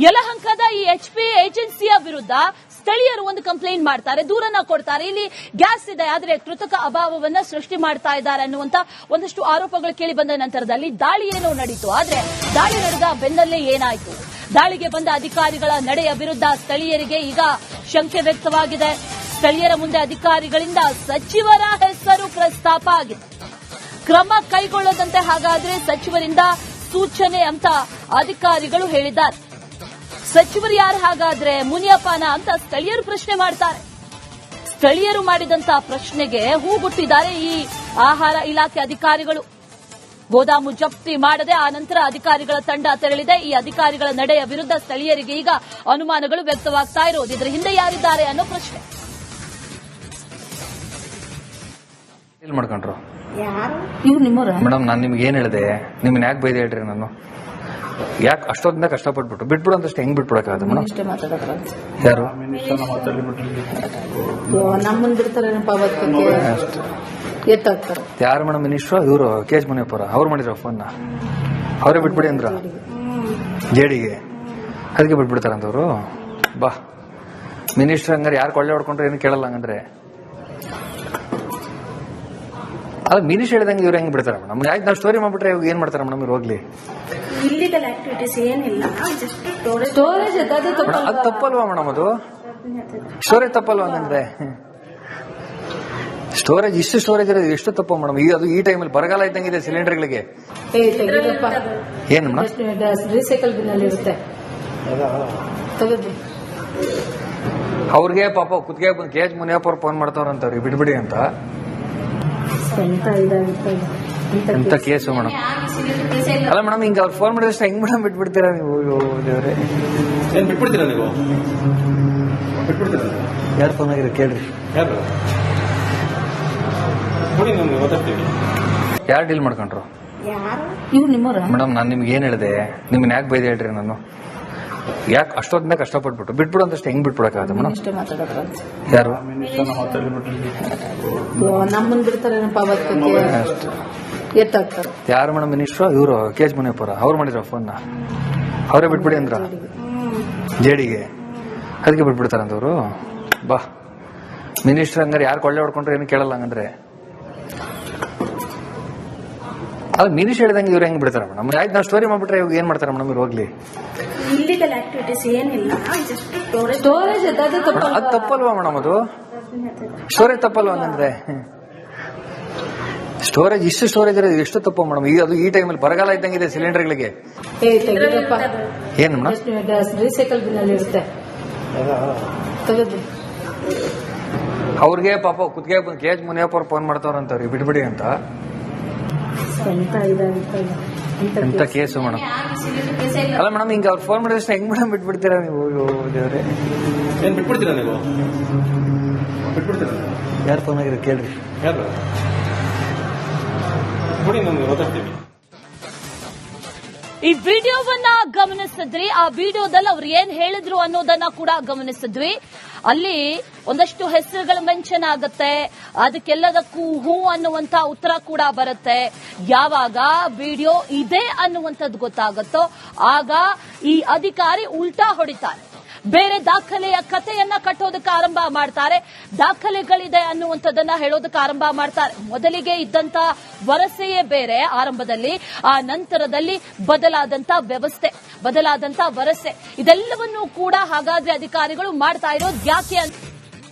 ಯಲಹಂಕದ ಈ HP ಏಜೆನ್ಸಿಯ ವಿರುದ್ಧ ಸ್ಥಳೀಯರು ಒಂದು ಕಂಪ್ಲೇಂಟ್ ಮಾಡ್ತಾರೆ, ದೂರನ್ನ ಕೊಡ್ತಾರೆ. ಇಲ್ಲಿ ಗ್ಯಾಸ್ ಇದೆ, ಆದ್ರೆ ಕೃತಕ ಅಭಾವವನ್ನ ಸೃಷ್ಟಿ ಮಾಡ್ತಾ ಇದ್ದಾರೆ ಅನ್ನುವಂತ ಒಂದಷ್ಟು ಆರೋಪಗಳು ಕೇಳಿ ಬಂದ ನಂತರದಲ್ಲಿ ದಾಳಿ ಏನೋ ನಡೀತು. ಆದ್ರೆ ದಾಳಿ ನಡೆದ ಬೆನ್ನಲ್ಲೇ ಏನಾಯ್ತು? ದಾಳಿಗೆ ಬಂದ ಅಧಿಕಾರಿಗಳ ನಡೆಯ ವಿರುದ್ಧ ಸ್ಥಳೀಯರಿಗೆ ಈಗ ಶಂಕೆ ವ್ಯಕ್ತವಾಗಿದೆ. ಸ್ಥಳೀಯರ ಮುಂದೆ ಅಧಿಕಾರಿಗಳಿಂದ ಸಚಿವರ ಹೆಸರು ಪ್ರಸ್ತಾಪ ಆಗಿದೆ. ಕ್ರಮ ಕೈಗೊಳ್ಳದಂತೆ ಹಾಗಾದ್ರೆ ಸಚಿವರಿಂದ ಸೂಚನೆ ಅಂತ ಅಧಿಕಾರಿಗಳು ಹೇಳಿದ್ದಾರೆ. ಸಚಿವರು ಯಾರು ಹಾಗಾದ್ರೆ? ಮುನಿಯಪ್ಪನ ಅಂತ ಸ್ಥಳೀಯರು ಪ್ರಶ್ನೆ ಮಾಡ್ತಾರೆ. ಸ್ಥಳೀಯರು ಮಾಡಿದಂತ ಪ್ರಶ್ನೆಗೆ ಹೂಗುಟ್ಟಿದ್ದಾರೆ ಈ ಆಹಾರ ಇಲಾಖೆ ಅಧಿಕಾರಿಗಳು. ಗೋದಾಮು ಜಪ್ತಿ ಮಾಡದೆ ಆ ನಂತರ ಅಧಿಕಾರಿಗಳ ತಂಡ ತೆರಳಿದೆ. ಈ ಅಧಿಕಾರಿಗಳ ನಡೆಯ ವಿರುದ್ಧ ಸ್ಥಳೀಯರಿಗೆ ಈಗ ಅನುಮಾನಗಳು ವ್ಯಕ್ತವಾಗ್ತಾ ಇರೋದು. ಇದರ ಹಿಂದೆ ಯಾರಿದ್ದಾರೆ ಅನ್ನೋ ಪ್ರಶ್ನೆ. ಮಾಡ್ಕೊಂಡ್ರು ಇವ್ರು ನಿಮ್ಮವ್ರ? ಮೇಡಮ್, ನಾನು ನಿಮ್ಗೆ ಏನ್ ಹೇಳಿದೆ? ನಿಮ್ನ ಯಾಕೆ ಬೈದೆ ಹೇಳ್ರಿ? ನಾನು ಯಾಕೆ ಅಷ್ಟೊಂದಿಂದ ಕಷ್ಟಪಟ್ಬಿಟ್ಟು ಬಿಟ್ಬಿಡು ಅಂತಷ್ಟು ಹೆಂಗ್ ಬಿಟ್ಬಿಡಕ್ಕಾಗತ್ತೆ ಮೇಡಮ್? ಇಷ್ಟೇ ಮಾತಾಡೋದ್ರ ಯಾರು ನಮ್ಮನ್ ಬಿಡ್ತಾರೇನಪ್ಪ, ಎತ್ತಾಗ್ತಾರೆ. ಯಾರು ಮೇಡಮ್? ಮಿನಿಸ್ಟ್ರು ಇವರು KH ಮುನಿಯಪ್ಪರ ಅವ್ರು ಮಾಡಿದ್ರ ಫೋನ್ ಅವರೇ ಬಿಟ್ಬಿಡಿ ಅಂದ್ರ ಜೆಡಿಗೆ, ಅದಕ್ಕೆ ಬಿಟ್ಬಿಡ್ತಾರಂತವ್ರು. ಬಾ ಮಿನಿಸ್ಟರ್ ಹಂಗಾರೆ ಯಾರು ಕೊಳ್ಳೆ ಹೊಡ್ಕೊಂಡ್ರೆ ಏನು ಕೇಳಲ್ಲ ಹಂಗಂದ್ರೆ. ಅದು ಮಿನಿಸ್ಟರ್ ಹೇಳಿದಂಗೆ ಇವ್ರು ಹೆಂಗ್ ಬಿಡ್ತಾರ ಮೇಡಮ್? ಯಾಕೆ ನಾವು ಸ್ಟೋರಿ ಮಾಡ್ಬಿಟ್ರೆ ಇವಾಗ ಏನ್ ಮಾಡ್ತಾರ ಮೇಡಮ್? ಇವ್ರು ಹೋಗ್ಲಿ, ಇಲ್ಲಿಗಲ್ ಆಕ್ಟಿವಿಟೀಸ್ ಏನಿಲ್ಲ, ಸ್ಟೋರೇಜ್ ಅದು ತಪ್ಪಲ್ವಾ ಮೇಡಮ್? ಅದು ಸ್ಟೋರೇಜ್ ತಪ್ಪಲ್ವಾ ಹಂಗಂದ್ರೆ? ಸ್ಟೋರೇಜ್ ಇಷ್ಟು ಸ್ಟೋರೇಜ್ ಇರೋದು ಎಷ್ಟು ತಪ್ಪ ಮೇಡಮ್? ಅದು ಈ ಟೈಮಲ್ಲಿ ಬರಗಾಲ ಇದ್ದಂಗಿದೆ ಸಿಲಿಂಡರ್ಗಳಿಗೆ. ಏನ್ ಮೇಡಮ್? ರೀಸೈಕಲ್ ಬಿನ್ ಅಲ್ಲಿ ಇರುತ್ತೆ, ತೆಗೆದು ಅವ್ರಿಗೆ ಪಾಪ ಕುತ್ತಿಗೆ ಬಂದು KH ಮುನಿಯಪ್ಪ ಅವ್ರು ಫೋನ್ ಮಾಡ್ತಾವ್ರಂತವ್ರಿಗೆ ಬಿಡ್ಬಿಡಿ ಅಂತ. ಎಂತ ಕೇಸು ಮೇಡಮ್? ಅಲ್ಲ ಮೇಡಮ್, ಹಿಂಗ ಅವ್ರು ಫೋನ್ ಮಾಡಿದಷ್ಟು ಹೆಂಗ್ ಮೇಡಮ್ ಬಿಟ್ಬಿಡ್ತೀರಾ ನೀವು? ದೇವ್ರೆ, ಏನ್ ಬಿಟ್ಬಿಡ್ತೀರಾ ನೀವು? ಬಿಟ್ಬಿಡ್ತೀರಾ? ಯಾರು ಫೋನ್ ಆಗಿರೋ ಕೇಳ್ರಿ. ಯಾರು ನೋಡಿ, ನಮ್ಗೆ ಗೊತ್ತಾಗ್ತೀವಿ. ಯಾರು ಡೀಲ್ ಮಾಡ್ಕೊಂಡ್ರು? ಇವ್ರು ನಿಮ್ಮವ್ರ? ಮೇಡಮ್, ನಾನು ನಿಮ್ಗೆ ಏನ್ ಹೇಳಿದೆ? ನಿಮ್ನ ಯಾಕೆ ಬೈದೆ ಹೇಳ್ರಿ? ನಾನು ಯಾಕೆ ಅಷ್ಟೊಂದಿಂದ ಕಷ್ಟಪಟ್ಬಿಟ್ಟು ಬಿಟ್ಬಿಡು ಅಂತಷ್ಟು ಹೆಂಗ್ ಬಿಟ್ಬಿಡಕ್ಕಾಗತ್ತೆ ಮೇಡಮ್? ಇಷ್ಟೇ ಮಾತಾಡೋದ್ರ ಯಾರು ನಮ್ಮನ್ ಬಿಡ್ತಾರೇನಪ್ಪ, ಎತ್ತಾಗ್ತಾರೆ. ಯಾರು ಮೇಡಮ್? ಮಿನಿಸ್ಟ್ರು ಇವರು KH ಮುನಿಯಪ್ಪರ ಅವ್ರು ಮಾಡಿದ್ರ ಫೋನ್ ಅವರೇ ಬಿಟ್ಬಿಡಿ ಅಂದ್ರ ಜೆಡಿಗೆ, ಅದಕ್ಕೆ ಬಿಟ್ಬಿಡ್ತಾರಂತವ್ರು. ಬಾ ಮಿನಿಸ್ಟರ್ ಹಂಗಾರೆ ಯಾರು ಕೊಳ್ಳೆ ಹೊಡ್ಕೊಂಡ್ರೆ ಏನು ಕೇಳಲ್ಲ ಹಂಗಂದ್ರೆ. ಅದು ಮಿನಿಸ್ಟರ್ ಹೇಳಿದಂಗೆ ಇವ್ರು ಹೆಂಗ್ ಬಿಡ್ತಾರ ಮೇಡಮ್? ಯಾಕೆ ನಾವು ಸ್ಟೋರಿ ಮಾಡ್ಬಿಟ್ರೆ ಇವಾಗ ಏನ್ ಮಾಡ್ತಾರ ಮೇಡಮ್? ಇವ್ರು ಹೋಗ್ಲಿ, ಇಲ್ಲಿಗಲ್ ಆಕ್ಟಿವಿಟೀಸ್ ಏನಿಲ್ಲ, ಸ್ಟೋರೇಜ್ ಅದು ತಪ್ಪಲ್ವಾ ಮೇಡಮ್? ಅದು ಸ್ಟೋರೇಜ್ ತಪ್ಪಲ್ವಾ ಹಂಗಂದ್ರೆ? ಸ್ಟೋರೇಜ್ ಇಷ್ಟು ಸ್ಟೋರೇಜ್ ಇರೋದು ಎಷ್ಟು ತಪ್ಪ ಮೇಡಮ್? ಅದು ಈ ಟೈಮಲ್ಲಿ ಬರಗಾಲ ಇದ್ದಂಗಿದೆ ಸಿಲಿಂಡರ್ಗಳಿಗೆ. ಏನ್ ಮೇಡಮ್? ರೀಸೈಕಲ್ ಬಿನ್ ಅಲ್ಲಿ ಇರುತ್ತೆ, ತೆಗೆದು ಅವ್ರಿಗೆ ಪಾಪ ಕುತ್ತಿಗೆ ಬಂದು KH ಮುನಿಯಪ್ಪ ಅವ್ರು ಫೋನ್ ಮಾಡ್ತಾವ್ರಂತವ್ರಿಗೆ ಬಿಡ್ಬಿಡಿ ಅಂತ. ಎಂತ ಕೇಸು ಮೇಡಮ್? ಅಲ್ಲ ಮೇಡಮ್, ಹಿಂಗ ಅವ್ರು ಫೋನ್ ಮಾಡಿದಷ್ಟು ಹೆಂಗ್ ಮೇಡಮ್ ಬಿಟ್ಬಿಡ್ತೀರಾ ನೀವು? ದೇವ್ರೆ, ಏನ್ ಬಿಟ್ಬಿಡ್ತೀರಾ ನೀವು? ಬಿಟ್ಬಿಡ್ತೀರಾ? ಯಾರು ಫೋನ್ ಆಗಿರೋ ಕೇಳ್ರಿ. ಯಾರು ನೋಡಿ, ನಮ್ಗೆ ಗೊತ್ತಾಗ್ತೀವಿ. ಈ ವಿಡಿಯೋವನ್ನ ಗಮನಿಸಿದ್ರಿ. ಆ ವಿಡಿಯೋದಲ್ಲಿ ಅವ್ರು ಏನ್ ಹೇಳಿದ್ರು ಅನ್ನೋದನ್ನ ಕೂಡ ಗಮನಿಸಿದ್ವಿ. ಅಲ್ಲಿ ಒಂದಷ್ಟು ಹೆಸರುಗಳು ಮೆನ್ಷನ್ ಆಗುತ್ತೆ, ಅದಕ್ಕೆಲ್ಲದಕ್ಕೂ ಹೂ ಅನ್ನುವಂತ ಉತ್ತರ ಕೂಡ ಬರುತ್ತೆ. ಯಾವಾಗ ವಿಡಿಯೋ ಇದೆ ಅನ್ನುವಂಥದ್ದು ಗೊತ್ತಾಗುತ್ತೋ ಆಗ ಈ ಅಧಿಕಾರಿ ಉಲ್ಟಾ ಹೊಡಿತಾರೆ, ಬೇರೆ ದಾಖಲೆಯ ಕಥೆಯನ್ನ ಕಟ್ಟೋದಕ್ಕೆ ಆರಂಭ ಮಾಡ್ತಾರೆ. ದಾಖಲೆಗಳಿದೆ ಅನ್ನುವಂಥದ್ದನ್ನ ಹೇಳೋದಕ್ಕೆ ಆರಂಭ ಮಾಡ್ತಾರೆ. ಮೊದಲಿಗೆ ಇದ್ದಂತ ವರಸೆಯೇ ಬೇರೆ ಆರಂಭದಲ್ಲಿ, ಆ ನಂತರದಲ್ಲಿ ಬದಲಾದಂತ ವ್ಯವಸ್ಥೆ, ಬದಲಾದಂತ ವರಸೆ, ಇದೆಲ್ಲವನ್ನೂ ಕೂಡ ಹಾಗಾದ್ರೆ ಅಧಿಕಾರಿಗಳು ಮಾಡ್ತಾ ಇರೋದು ಯಾಕೆ ಅಂತ.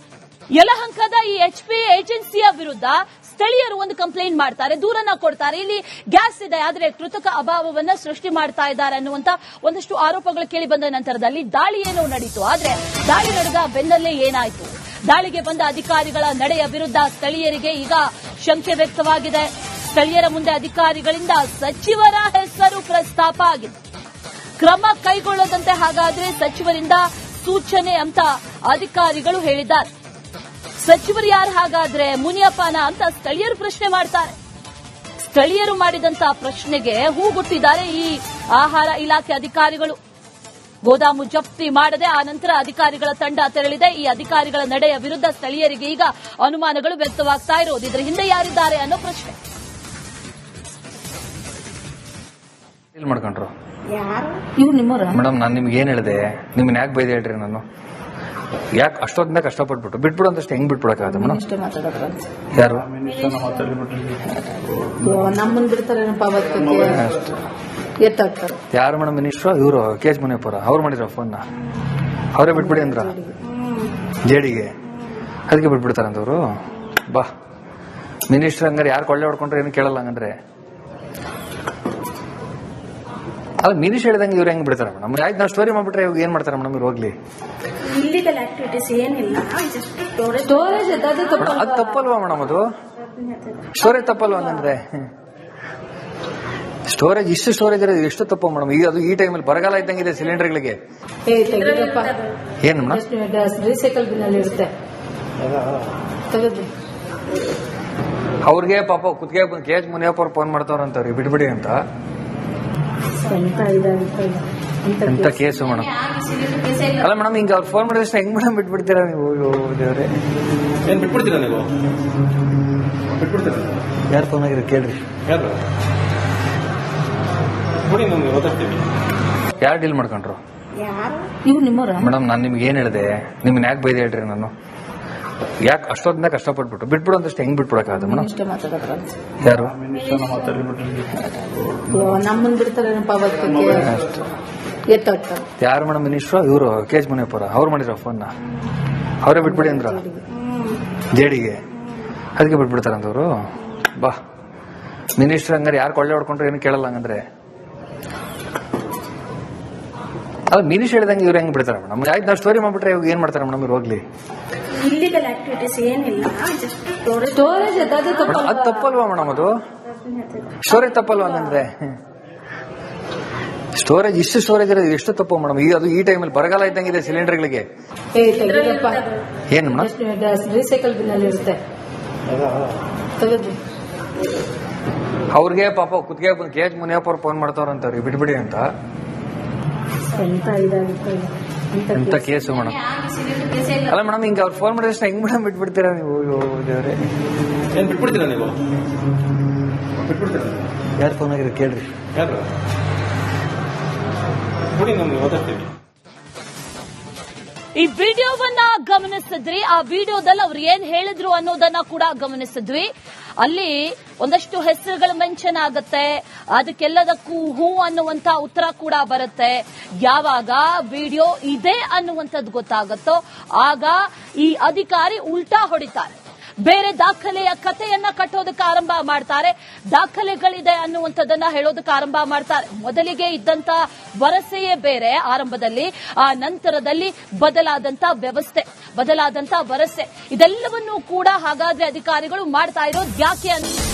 ಯಲಹಂಕದ ಈ HP ಏಜೆನ್ಸಿಯ ವಿರುದ್ಧ ಸ್ಥಳೀಯರು ಒಂದು ಕಂಪ್ಲೇಂಟ್ ಮಾಡ್ತಾರೆ, ದೂರನ್ನ ಕೊಡ್ತಾರೆ. ಇಲ್ಲಿ ಗ್ಯಾಸ್ ಇದೆ, ಆದ್ರೆ ಕೃತಕ ಅಭಾವವನ್ನ ಸೃಷ್ಟಿ ಮಾಡ್ತಾ ಇದ್ದಾರೆ ಅನ್ನುವಂತ ಒಂದಷ್ಟು ಆರೋಪಗಳು ಕೇಳಿ ಬಂದ ನಂತರದಲ್ಲಿ ದಾಳಿ ಏನೋ ನಡೀತು. ಆದ್ರೆ ದಾಳಿ ನಡೆದ ಬೆನ್ನಲ್ಲೇ ಏನಾಯ್ತು? ದಾಳಿಗೆ ಬಂದ ಅಧಿಕಾರಿಗಳ ನಡೆಯ ವಿರುದ್ಧ ಸ್ಥಳೀಯರಿಗೆ ಈಗ ಶಂಕೆ ವ್ಯಕ್ತವಾಗಿದೆ. ಸ್ಥಳೀಯರ ಮುಂದೆ ಅಧಿಕಾರಿಗಳಿಂದ ಸಚಿವರ ಹೆಸರು ಪ್ರಸ್ತಾಪ ಆಗಿದೆ. ಕ್ರಮ ಕೈಗೊಳ್ಳದಂತೆ ಹಾಗಾದ್ರೆ ಸಚಿವರಿಂದ ಸೂಚನೆ ಅಂತ ಅಧಿಕಾರಿಗಳು ಹೇಳಿದ್ದಾರೆ. ಸಚಿವರು ಯಾರು ಹಾಗಾದ್ರೆ? ಮುನಿಯಪ್ಪನ ಅಂತ ಸ್ಥಳೀಯರು ಪ್ರಶ್ನೆ ಮಾಡ್ತಾರೆ. ಸ್ಥಳೀಯರು ಮಾಡಿದಂತ ಪ್ರಶ್ನೆಗೆ ಹೂಗುಟ್ಟಿದ್ದಾರೆ ಈ ಆಹಾರ ಇಲಾಖೆ ಅಧಿಕಾರಿಗಳು. ಗೋದಾಮು ಜಪ್ತಿ ಮಾಡದೆ ಆ ನಂತರ ಅಧಿಕಾರಿಗಳ ತಂಡ ತೆರಳಿದೆ. ಈ ಅಧಿಕಾರಿಗಳ ನಡೆಯ ವಿರುದ್ಧ ಸ್ಥಳೀಯರಿಗೆ ಈಗ ಅನುಮಾನಗಳು ವ್ಯಕ್ತವಾಗ್ತಾ ಇರೋದು. ಇದರ ಹಿಂದೆ ಯಾರಿದ್ದಾರೆ ಅನ್ನೋ ಪ್ರಶ್ನೆ. ಮಾಡ್ಕೊಂಡ್ರು ಯಾರು ಇವ್ರು ನಿಮ್ಮವ್ರ ಮೇಡಮ್ ನಾನು ನಿಮ್ಗೆ ಏನ್ ಹೇಳಿದೆ ನಿಮ್ಮನ್ನ ಯಾಕೆ ಬೈದೆ ಹೇಳ್ರಿ ನಾನು ಯಾಕೆ ಅಷ್ಟೊಂದಿನ ಕಷ್ಟಪಟ್ಬಿಟ್ಟು ಬಿಟ್ಬಿಡು ಅಂತಷ್ಟು ಹೆಂಗ್ ಬಿಟ್ಬಿಡಕ್ಕಾಗತ್ತೆ ಮೇಡಮ್ ಇಷ್ಟ ಮಾತಾಡೋದ್ರ ಯಾರು ನಮ್ಮನ್ ಬಿಡ್ತಾರೇನಪ್ಪ ಅವತ್ತಕ್ಕೆ ಅಷ್ಟೇ ಎತ್ತಾಡ್ತಾರೆ ಯಾರು ಮೇಡಮ್ ಮಿನಿಸ್ಟ್ರು ಇವರು ಕೆ ಎಚ್ ಮುನಿಯಪ್ಪರ ಅವ್ರು ಮಾಡಿದ್ರ ಫೋನ್ನ ಅವರೇ ಬಿಟ್ಬಿಡಿ ಅಂದ್ರ ಜೇಡಿಗೆ ಅದಕ್ಕೆ ಬಿಟ್ಬಿಡ್ತಾರಂತವ್ರು ಬಾ ಮಿನಿಸ್ಟರ್ ಹಂಗಾರೆ ಯಾರು ಕೊಳ್ಳೆ ಹೊಡ್ಕೊಂಡ್ರೆ ಏನು ಕೇಳಲ್ಲ ಹಂಗಂದ್ರೆ ಅಲ್ಲ ಮಿನಿಸ್ಟರ್ ಹೇಳಿದಂಗೆ ಇವ್ರು ಹೆಂಗ್ ಬಿಡ್ತಾರ ಮೇಡಮ್ ಆಯ್ತು ನಾವು ಸ್ಟೋರಿ ಮಾಡ್ಬಿಟ್ರೆ ಇವಾಗ ಏನ್ ಮಾಡ್ತಾರೆ ಮೇಡಮ್ ಇವ್ರು ಹೋಗ್ಲಿ ಇಲ್ಲಿಗಲ್ ಆಕ್ಟಿವಿಟೀಸ್ ಏನಿಲ್ಲ ಜಸ್ಟ್ ಸ್ಟೋರೇಜ್ ಸ್ಟೋರೇಜ್ ಅದು ಮೇಡಮ್ ಅದು ತಪ್ಪಲ್ವಾ ಮೇಡಮ್ ಅದು ಸ್ಟೋರೇಜ್ ತಪ್ಪಲ್ವಾ ಹಂಗಂದ್ರೆ ಸ್ಟೋರೇಜ್ ಇಷ್ಟು ಸ್ಟೋರೇಜ್ ಇರೋದು ಎಷ್ಟು ತಪ್ಪು ಮೇಡಮ್ ಈಗ ಅದು ಈ ಟೈಮಲ್ಲಿ ಬರಗಾಲ ಇದ್ದಂಗಿದೆ ಸಿಲಿಂಡರ್ಗಳಿಗೆ ತೆಗಿದಪ್ಪ ಏನು ಮೇಡಮ್ ರೀಸೈಕಲ್ ಬಿನ್ ಅಲ್ಲಿ ಇರುತ್ತೆ ತೆಗೆದು ಅವ್ರಿಗೆ ಪಾಪ ಕುತ್ತಿಗೆ ಕೆ ಎಚ್ ಮುನಿಯಪ್ಪ ಅವ್ರು ಫೋನ್ ಮಾಡ್ತಾವ್ರಂತವ್ರಿ ಬಿಟ್ಬಿಡಿ ಅಂತ ಎಂತ ಇದಾಗುತ್ತೆ ಎಂತ ಕೇಸು ಮೇಡಮ್ ಅಲ್ಲ ಮೇಡಮ್ ಹಿಂಗ ಅವ್ರು ಫೋನ್ ಮಾಡಿದಷ್ಟು ಹೆಂಗ್ ಮೇಡಮ್ ಬಿಟ್ಬಿಡ್ತೀರಾ ನೀವು ದೇವ್ರೆ ಏನ್ ಬಿಟ್ಬಿಡ್ತೀರಾ ನೀವು ಬಿಟ್ಬಿಡ್ತೀರಾ ಯಾರು ಫೋನ್ ಆಗಿರೋ ಕೇಳ್ರಿ ಯಾರು ಬಿಡಿ ನಮ್ಗೆ ಓದಾಡ್ತೀವಿ ಯಾರು ಡೀಲ್ ಮಾಡ್ಕೊಂಡ್ರು ಯಾರು ಇವ್ರು ನಿಮ್ಮವ್ರ ಮೇಡಮ್ ನಾನು ನಿಮ್ಗೆ ಏನ್ ಹೇಳಿದೆ ನಿಮ್ಮನ್ನ ಯಾಕೆ ಬೈದೆ ಹೇಳ್ರಿ ನಾನು ಯಾಕೆ ಅಷ್ಟೊಂದಿನ ಕಷ್ಟಪಟ್ಬಿಟ್ಟು ಬಿಟ್ಬಿಡು ಅಂತಷ್ಟು ಹೆಂಗ್ ಬಿಟ್ಬಿಡಕ್ಕಾಗತ್ತೆ ಮೇಡಮ್ ಇಷ್ಟ ಮಾತಾಡೋದ್ರ ಯಾರು ನಮ್ಮನ್ ಬಿಡ್ತಾರೇನಪ್ಪ ಅವತ್ತಕ್ಕೆ ಅಷ್ಟೇ ಎತ್ತಾಡ್ತಾರೆ ಯಾರು ಮೇಡಮ್ ಮಿನಿಸ್ಟ್ರು ಇವರು ಕೆ ಎಚ್ ಮುನಿಯಪ್ಪರ ಅವ್ರು ಮಾಡಿದ್ರ ಫೋನ್ನ ಅವರೇ ಬಿಟ್ಬಿಡಿ ಅಂದ್ರ ಜೇಡಿಗೆ ಅದಕ್ಕೆ ಬಿಟ್ಬಿಡ್ತಾರಂತವ್ರು ಬಾ ಮಿನಿಸ್ಟರ್ ಹಂಗಾರೆ ಯಾರು ಕೊಳ್ಳೆ ಹೊಡ್ಕೊಂಡ್ರೆ ಏನು ಕೇಳಲ್ಲ ಹಂಗಂದ್ರೆ ಅಲ್ಲ ಮಿನಿಸ್ಟರ್ ಹೇಳಿದಂಗೆ ಇವ್ರು ಹೆಂಗ್ ಬಿಡ್ತಾರ ಮೇಡಮ್ ಆಯ್ತು ನಾವು ಸ್ಟೋರಿ ಮಾಡ್ಬಿಟ್ರೆ ಇವಾಗ ಏನ್ ಮಾಡ್ತಾರೆ ಮೇಡಮ್ ಇವ್ರು ಹೋಗ್ಲಿ ಇಲ್ಲಿಗಲ್ ಆಕ್ಟಿವಿಟೀಸ್ ಏನಿಲ್ಲ ಜಸ್ಟ್ ಸ್ಟೋರೇಜ್ ಸ್ಟೋರೇಜ್ ಅದು ಮೇಡಮ್ ಅದು ತಪ್ಪಲ್ವಾ ಮೇಡಮ್ ಅದು ಸ್ಟೋರೇಜ್ ತಪ್ಪಲ್ವಾ ಹಂಗಂದ್ರೆ ಸ್ಟೋರೇಜ್ ಇಷ್ಟು ಸ್ಟೋರೇಜ್ ಇರೋದು ಎಷ್ಟು ತಪ್ಪು ಮೇಡಮ್ ಈಗ ಅದು ಈ ಟೈಮಲ್ಲಿ ಬರಗಾಲ ಇದ್ದಂಗಿದೆ ಸಿಲಿಂಡರ್ಗಳಿಗೆ ತೆಗಿದಪ್ಪ ಏನು ಮೇಡಮ್ ರೀಸೈಕಲ್ ಬಿನ್ ಅಲ್ಲಿ ಇರುತ್ತೆ ತೆಗೆದು ಅವ್ರಿಗೆ ಪಾಪ ಕುತ್ತಿಗೆ ಕೆ ಎಚ್ ಮುನಿಯಪ್ಪ ಅವ್ರು ಫೋನ್ ಮಾಡ್ತಾವ್ರಂತವ್ರಿ ಬಿಟ್ಬಿಡಿ ಅಂತ ಎಂತ ಇದಾಗುತ್ತೆ ಎಂತ ಕೇಸು ಮೇಡಮ್ ಅಲ್ಲ ಮೇಡಮ್ ಹಿಂಗ ಅವ್ರು ಫೋನ್ ಮಾಡಿದಷ್ಟು ಹೆಂಗ್ ಮೇಡಮ್ ಬಿಟ್ಬಿಡ್ತೀರಾ ನೀವು ದೇವ್ರೆ ಏನ್ ಬಿಟ್ಬಿಡ್ತೀರಾ ನೀವು ಬಿಟ್ಬಿಡ್ತೀರಾ ಯಾರು ಫೋನ್ ಆಗಿರೋ ಕೇಳ್ರಿ ಯಾರು ಬಿಡಿ ನಮ್ಗೆ ಓದಾಡ್ತೀವಿ ಈ ವಿಡಿಯೋವನ್ನ ಗಮನಿಸಿದ್ರಿ ಆ ವಿಡಿಯೋದಲ್ಲಿ ಅವ್ರು ಏನ್ ಹೇಳಿದ್ರು ಅನ್ನೋದನ್ನ ಕೂಡ ಗಮನಿಸಿದ್ವಿ ಅಲ್ಲಿ ಒಂದಷ್ಟು ಹೆಸರುಗಳು ಮೆನ್ಷನ್ ಆಗತ್ತೆ ಅದಕ್ಕೆಲ್ಲದಕ್ಕೂ ಹೂ ಅನ್ನುವಂತ ಉತ್ತರ ಕೂಡ ಬರುತ್ತೆ ಯಾವಾಗ ವಿಡಿಯೋ ಇದೆ ಅನ್ನುವಂಥದ್ದು ಗೊತ್ತಾಗುತ್ತೋ ಆಗ ಈ ಅಧಿಕಾರಿ ಉಲ್ಟಾ ಹೊಡಿತಾರೆ ಬೇರೆ ದಾಖಲೆಯ ಕಥೆಯನ್ನ ಕಟ್ಟೋದಕ್ಕೆ ಆರಂಭ ಮಾಡ್ತಾರೆ ದಾಖಲೆಗಳಿದೆ ಅನ್ನುವಂಥದ್ದನ್ನ ಹೇಳೋದಕ್ಕೆ ಆರಂಭ ಮಾಡ್ತಾರೆ ಮೊದಲಿಗೆ ಇದ್ದಂತ ವರಸೆಯೇ ಬೇರೆ ಆರಂಭದಲ್ಲಿ ಆ ನಂತರದಲ್ಲಿ ಬದಲಾದಂತ ವ್ಯವಸ್ಥೆ ಬದಲಾದಂತ ವರಸೆ ಇದೆಲ್ಲವನ್ನೂ ಕೂಡ ಹಾಗಾದ್ರೆ ಅಧಿಕಾರಿಗಳು ಮಾಡ್ತಾ ಇರೋದು ಯಾಕೆ ಅಂತ